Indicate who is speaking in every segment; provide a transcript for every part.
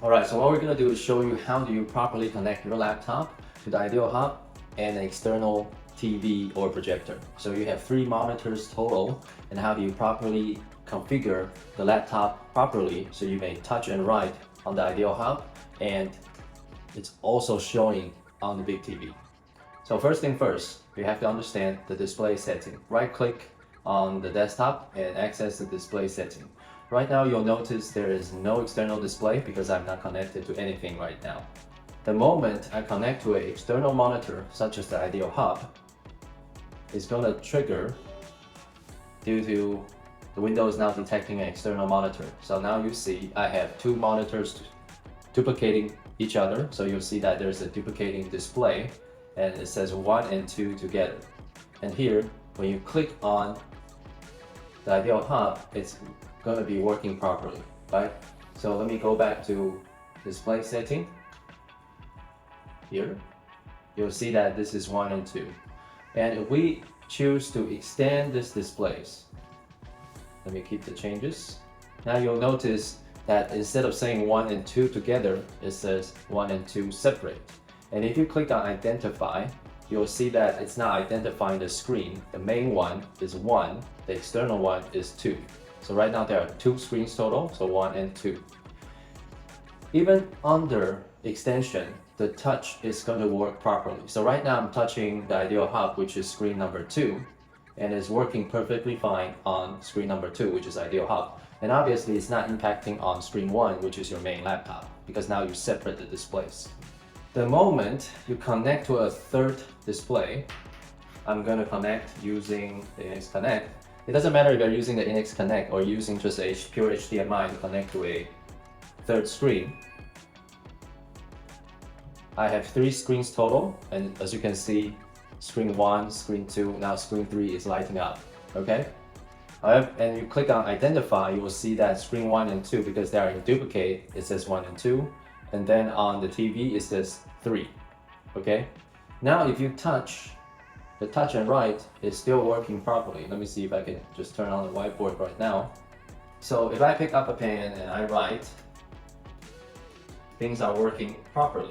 Speaker 1: Alright, so what we're going to do is show you how do you properly connect your laptop to the Ideao Hub and an external TV or projector. So you have 3 monitors total, and how do you properly configure the laptop properly so you may touch and write on the Ideao Hub, and it's also showing on the big TV. So first thing first, you have to understand the display setting. Right click on the desktop and access the display setting. Right now you'll notice there is no external display because I'm not connected to anything right now. The moment I connect to an external monitor such as the Ideao Hub, it's going to trigger due to the Windows now detecting an external monitor. So now you see I have 2 monitors duplicating each other. So you'll see that there's a duplicating display and it says 1 and 2 together. And here, when you click on the Ideao Hub, it's going to be working properly, right? So let me go back to display setting. Here, you'll see that this is 1 and 2. And if we choose to extend this displays, let me keep the changes. Now you'll notice that instead of saying 1 and 2 together, it says 1 and 2 separate. And if you click on identify, you'll see that it's not identifying the screen. The main one is 1, the external one is 2. So right now there are 2 screens total, so 1 and 2. Even under extension, the touch is going to work properly. So right now I'm touching the Ideao Hub, which is screen number 2, and it's working perfectly fine on screen number 2, which is Ideao Hub. And obviously it's not impacting on screen 1, which is your main laptop, because now you separate the displays. The moment you connect to a third display, I'm going to connect using the Inex Connect. It doesn't matter if you're using the Inex Connect or using just a pure HDMI to connect to a third screen. I have 3 screens total, and as you can see, screen 1, screen 2, now screen 3 is lighting up, okay? And you click on identify, you will see that screen 1 and 2, because they are in duplicate, it says 1 and 2, and then on the TV it says 3, okay? Now if you touch, the touch and write is still working properly. Let me see if I can just turn on the whiteboard right now. So if I pick up a pen and I write, things are working properly.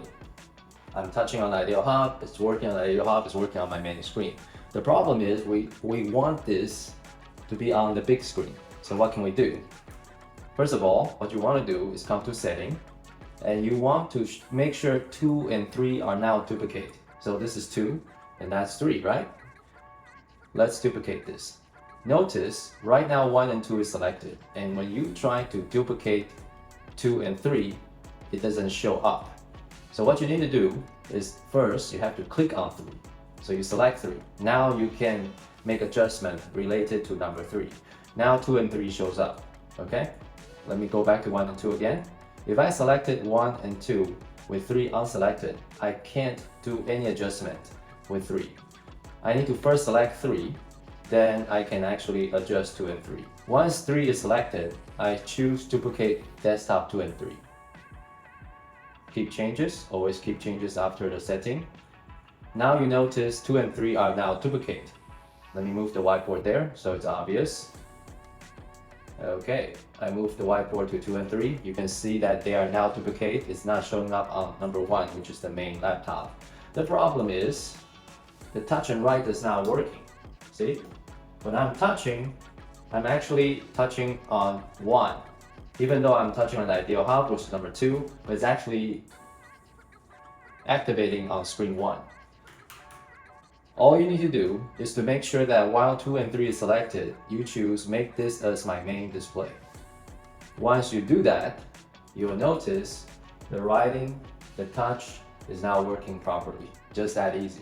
Speaker 1: I'm touching on the Ideao Hub, it's working on the Ideao Hub, it's working on my main screen. The problem is we want this to be on the big screen. So what can we do? First of all, what you want to do is come to setting, and you want to make sure 2 and 3 are now duplicate. So this is 2 and that's 3, right? Let's duplicate this. Notice right now 1 and 2 is selected, and when you try to duplicate 2 and 3, it doesn't show up. So what you need to do is first you have to click on 3. So you select 3. Now you can make adjustment related to number 3. Now 2 and 3 shows up, okay? Let me go back to 1 and 2 again. If I selected 1 and 2 with 3 unselected, I can't do any adjustment with 3. I need to first select 3, then I can actually adjust 2 and 3. Once 3 is selected, I choose duplicate desktop 2 and 3. Keep changes, always keep changes after the setting. Now you notice 2 and 3 are now duplicate. Let me move the whiteboard there so it's obvious. Okay, I moved the whiteboard to 2 and 3. You can see that they are now duplicate. It's not showing up on number 1, which is the main laptop. The problem is the touch and write is not working. See? When I'm touching, I'm actually touching on 1. Even though I'm touching on the Ideao Hub, which is number 2, but it's actually activating on screen 1. All you need to do is to make sure that while 2 and 3 is selected, you choose make this as my main display. Once you do that, you will notice the writing, the touch is now working properly. Just that easy.